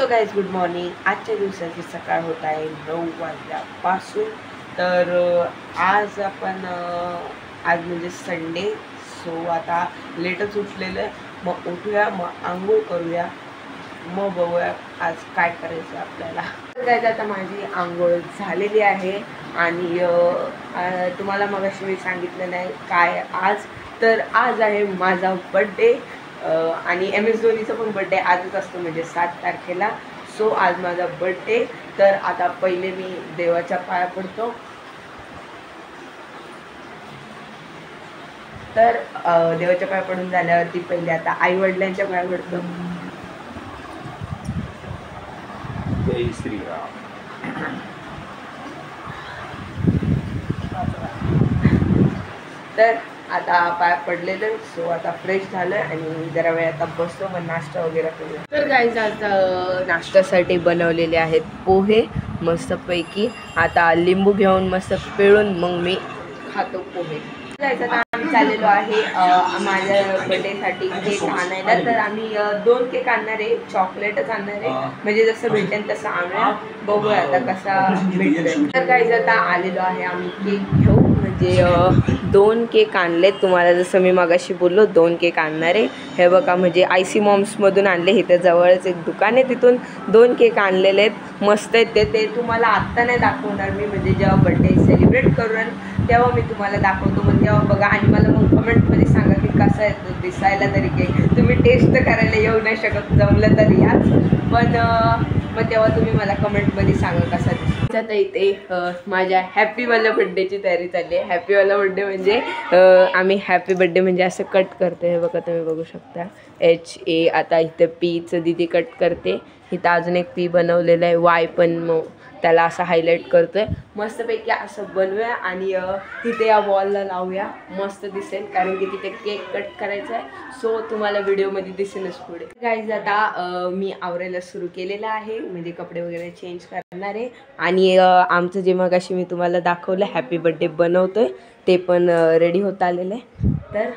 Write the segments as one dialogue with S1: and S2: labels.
S1: So guys good morning. आजच्या दिवसाची सकाळ होत आहे 9 वाजल्यापासून। तर आज आपण आज म्हणजे संडे, सो आता लेटच उठलेलं आहे। मग उठूया, मग आंघोळ करूया, मग बघूया आज काय करायचं आपल्याला। तर गाइज आता माझी आंघोळ झालेली आहे आणि तुम्हाला मगाशी मी सांगितलं नाही काय आज, तर आज आहे माझा बर्थडे आणि MS धोनीचा पण बर्थडे आजच असतो, म्हणजे 7 तारखेला। सो आज माझा बर्थडे। तर आता पहिले मी देवाच्या पाया पडतो। तर देवाच्या पाया पडून झाल्यावरती पहिले आता आई वडिलांच्या पाया पडतो।
S2: जय श्रीराम।
S1: तर आता पाय पडलेले, सो आता फ्रेश झालं आणि जरा वेळ आता बसतो, मग नाश्ता वगैरे करूया। तर गाईज आज नाश्त्यासाठी बनवलेले आहेत पोहे मस्तपैकी। आता लिंबू घेऊन मस्त पिळून मग मी खातो पोहे। जायचं आता आम्ही चाललेलो आहे माझ्या बर्थडेसाठी केक आणायला। तर आम्ही 2 केक आणणार आहे, चॉकलेटच आणणार आहे, म्हणजे जसं भेटेल तसं आणूया, बघूया आता कसा भेटतोय। तर गाईज आता आलेलो आहे आम्ही केक घेऊ, म्हणजे 2 केक आणलेत। तुम्हाला जसं मी मगाशी बोललो 2 केक आणणार आहे। हे बघा, म्हणजे IC मॉम्समधून आणले, इथं जवळच एक दुकान आहे, तिथून 2 केक आणलेले आहेत, मस्त आहेत ते तुम्हाला आत्ता नाही दाखवणार मी, म्हणजे जेव्हा बर्थडे सेलिब्रेट करून तेव्हा मी तुम्हाला दाखवतो, मग तेव्हा बघा आणि मला मग कमेंटमध्ये सांगा की कसा आहे तो दिसायला। तरी काही तुम्ही टेस्ट करायला येऊ नाही शकत, जमलं तर याच, पण मग तेव्हा तुम्ही मला कमेंटमध्ये सांगा कसा दिसतो। आता इथे माझ्या हॅपीवाल्या बड्डेची तयारी चालली आहे। हॅपीवाला बड्डे म्हणजे आम्ही हॅपी बड्डे म्हणजे असं कट करतो, हे बघा तुम्ही बघू शकता HA। आता इथं Pचं दीदी कट करते, इथं अजून एक P बनवलेलं आहे, Y पण मग त्याला असं हायलाईट करतोय मस्तपैकी, असं बनवूया आणि तिथे या वॉलला लावूया, मस्त दिसेल, कारण की तिथे केक कट करायचा आहे। सो तुम्हाला व्हिडिओमध्ये दिसेलच पुढे। गाईज आता मी आवरायला सुरू केलेलं आहे, म्हणजे कपडे वगैरे चेंज करणार आहे आणि आमचं जे मगाशी मी तुम्हाला दाखवलं हॅपी बर्थडे बनवतोय ते पण रेडी होत आलेलं आहे। तर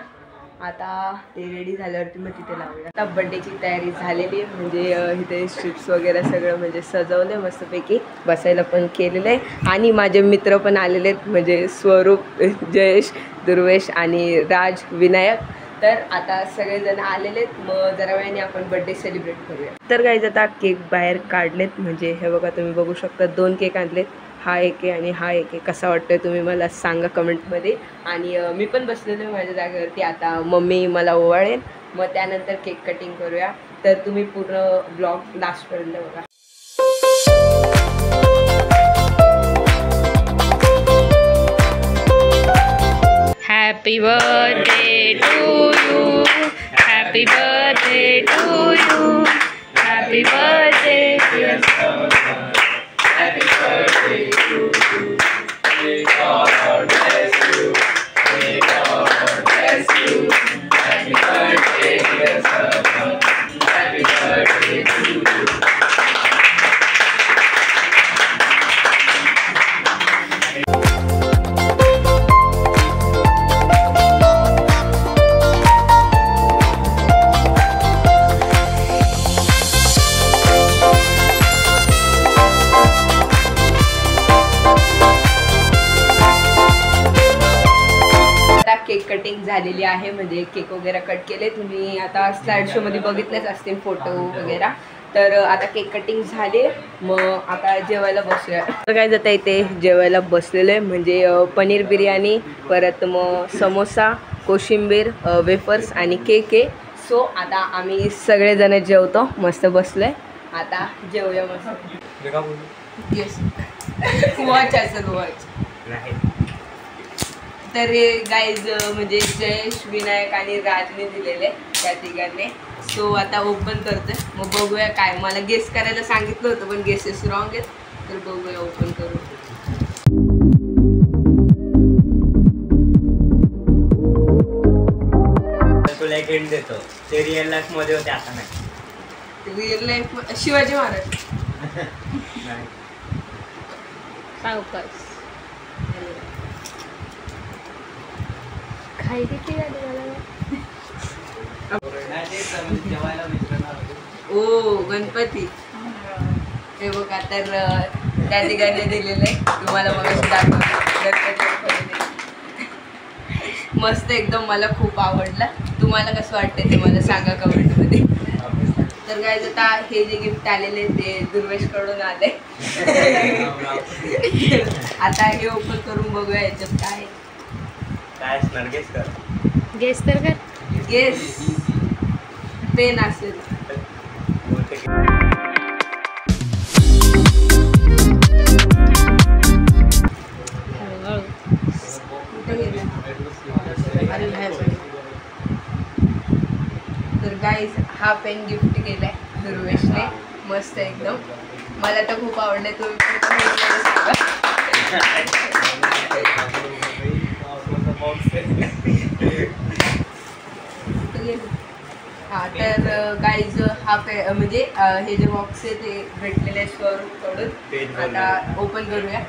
S1: आता ते रेडी झाल्यावरती मग तिथे लावूया। आता बड्डेची तयारी झालेली आहे, म्हणजे इथे स्ट्रिप्स वगैरे सगळं म्हणजे सजवलं आहे मस्तपैकी, बसायला पण केलेलं आहे आणि माझे मित्र पण आलेले आहेत, म्हणजे स्वरूप, जयेश, दुर्वेश आणि राज, विनायक। तर आता सगळेजण आलेले आहेत, मग जरा वेळाने आपण बर्थडे सेलिब्रेट करूया। तर गाईज आता केक बाहेर काढलेत, म्हणजे हे बघा तुम्ही बघू शकता 2 केक आणलेत, हा एक आहे आणि हा एक आहे। कसा वाटतोय तुम्ही मला सांगा कमेंटमध्ये। आणि मी पण बसलेलो आहे माझ्या जागेवरती, आता मम्मी मला ओवाळेल, मग त्यानंतर केक कटिंग करूया। तर तुम्ही पूर्ण ब्लॉग लास्टपर्यंत बघा। Happy birthday to you, happy birthday to you, happy birthday,
S2: Happy birthday to you. May God bless you. May God bless you. Happy birthday, dear son. Happy birthday to you.
S1: Cake cutting झालेली आहे, म्हणजे cake वगैरे cut केले, तुम्ही आता slide show मध्ये बघितलेच असतील photo वगैरे। तर आता केक कटिंग झाले, मग आता जेवायला बसूया। तर काय जाता इथे जेवायला बसलेलं आहे, म्हणजे पनीर बिर्याणी, परत मग समोसा, कोशिंबीर, वेफर्स आणि केक आहे। सो आता आम्ही सगळेजण जेवतो, मस्त बसलोय, आता जेवूया मस्त। येस वॉच असेल वॉच। तर गाईज म्हणजे जयेश, विनायक आणि राजने दिलेले त्या तिघांनी। सो आता ओपन करतोय, मग बघूया काय, मला गेस करायला सांगितलं होतं पण गेसेस रॉंग आहेत, तर बघूया ओपन करून।
S3: तुला एक हिंट देतो, ते रिअल लाईफ मध्ये होते, आता नाही।
S1: रिअल लाईफ शिवाजी महाराज सावकाश खाई किती गाडी मला ओ गणपती हे बघा तर त्या ठिकाणी दिलेलं आहे तुम्हाला मग दाखवलं. मस्त एकदम मला खूप आवडला. तुम्हाला कसं वाटतं ते मला सांगा कमेंटमध्ये. तर गाईज आता हे जे गिफ्ट आलेले ते दुर्वेशकडून आले. आता हे ओपन करून बघूया याच्यात काय
S3: काय असणार गेस कर.
S2: गेस तर कर.
S1: गेस पेन असेल. तर गाईज हा पेन गिफ्ट केलाय दुर्वेशने. मस्त एकदम मला तर खूप आवडले. तुम्ही पण हा तर गाईज हा म्हणजे हे जे बॉक्स आहे ते भेटलेले आहे स्वरूपकडून. आता ओपन करूया.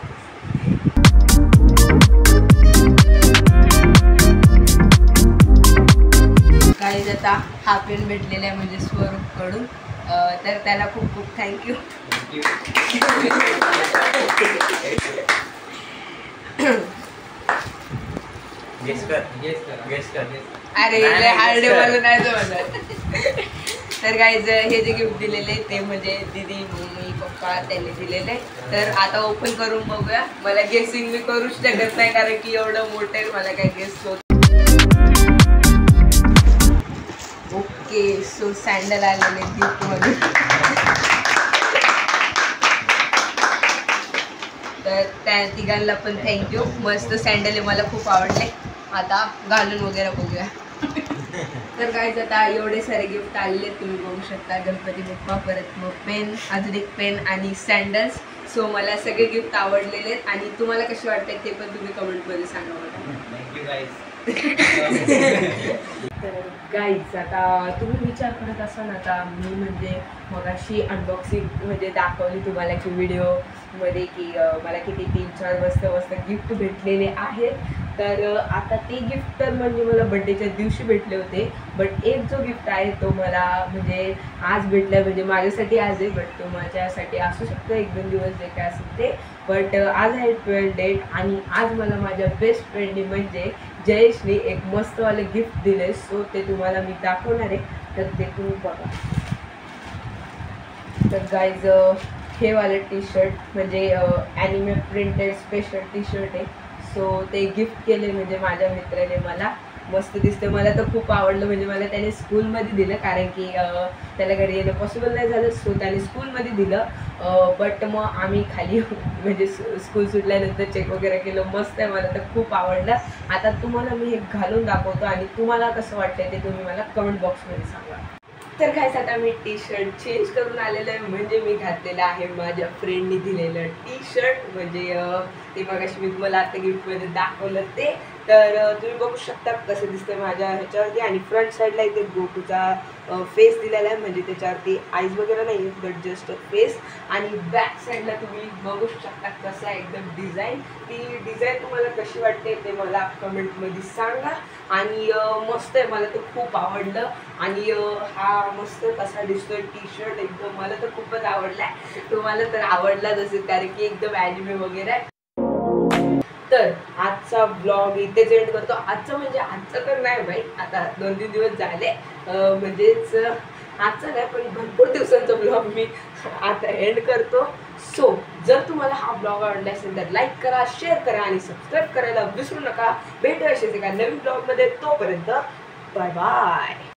S1: गाईज आता हा पेन भेटलेला आहे म्हणजे स्वरूपकडून. तर त्याला खूप खूप थँक्यू. अरे हार्डे मला नाही जमणार. तर गाईज हे जे गिफ्ट दिलेले ते म्हणजे दीदी मम्मी पप्पा त्यांनी दिलेले. तर आता ओपन करून बघूया. मला गेसिंग मी करूच शकत नाही कारण की एवढं मोठं आहे. मला काय गेस होत. ओके सो सँडल आलेले गिफ्ट म्हणून. तर त्या तिघांना पण थँक्यू. मस्त सँडल आहे मला खूप आवडले. आता घालून वगैरे बघूया. तर गाईज आता एवढे सारे गिफ्ट आलेले तुम्ही बघू शकता. गणपती बाप्पा परत मग पेन अजून एक पेन आणि सँडल्स. सो मला सगळे गिफ्ट आवडलेले आहेत आणि तुम्हाला कसे वाटते ते पण तुम्ही कमेंटमध्ये सांगा मला.
S3: Thank you guys.
S1: तर गाईज आता तुम्ही विचार करत असाल आता मी म्हणजे मगाशी अनबॉक्सिंग म्हणजे दाखवली तुम्हाला की व्हिडिओमध्ये की मला किती 3-4 मस्त गिफ्ट भेटलेले आहेत. तर आता ते गिफ्ट तर म्हणजे मला बड्डेच्या दिवशी भेटले होते. बट एक जो गिफ्ट आहे तो मला म्हणजे आज भेटला म्हणजे माझ्यासाठी आज आहे. बट तो माझ्यासाठी असू शकतो 1-2 दिवस जे काय असेल ते. बट आज आहे 12th डेट आणि आज मला माझ्या बेस्ट फ्रेंडने म्हणजे जयेशने एक मस्तवाले गिफ्ट दिले. सो ते तुम्हाला मी दाखवणार आहे. तर ते तुम्ही बघा. तर गाईज हे वाले टी शर्ट म्हणजे anime printed special T shirt आहे. सो ते गिफ्ट केले म्हणजे माझ्या मित्राने मला. मस्त दिसतं. मला तर खूप आवडलं. म्हणजे मला त्याने स्कूलमध्ये दिलं कारण की त्याला घरी येणं पॉसिबल नाही झालं. सो त्याने स्कूलमध्ये दिलं. बट मग आम्ही खाली म्हणजे स्कूल सुटल्यानंतर चेक वगैरे केलं. मस्त आहे. मला तर खूप आवडलं. आता तुम्हाला मी हे घालून दाखवतो आणि तुम्हाला कसं वाटतंय ते तुम्ही मला कमेंट बॉक्समध्ये सांगा. तर गाईस आता मी टी शर्ट चेंज करून आलेलं आहे. म्हणजे मी घातलेलं आहे माझ्या फ्रेंडनी दिलेलं टी शर्ट. म्हणजे ते मगाशी मी तुम्हाला आता गिफ्टमध्ये दाखवलं ते. तर तुम्ही बघू शकता कसं दिसतं माझ्या ह्याच्यावरती. आणि फ्रंट साईडला इथे गोटूचा फेस दिलेला आहे म्हणजे त्याच्यावरती आईज वगैरे नाही बट जस्ट फेस. आणि बॅक साईडला तुम्ही बघू शकता कसं आहे एकदम डिझाईन. ती डिझाईन तुम्हाला कशी वाटते ते मला कमेंटमध्ये सांगा. आणि मस्त आहे. मला तर खूप आवडलं. आणि हा मस्त कसा दिसतोय टी शर्ट एकदम मला तर खूपच आवडला आहे. तुम्हाला तर आवडलाच असेल कारण की एकदम ॲनिमे वगैरे. तर आजचा ब्लॉग इथेच एंड करतो. आजचं म्हणजे आजचं तर नाही बाई आता 2-3 दिवस झाले म्हणजेच आजचा नाही पण भरपूर दिवसांचा ब्लॉग मी आता एंड करतो. सो जर तुम्हाला हा ब्लॉग आवडला असेल तर लाईक करा, शेअर करा आणि सबस्क्राईब करायला विसरू नका. भेटू असेच एका नवीन ब्लॉगमध्ये. तोपर्यंत बाय बाय.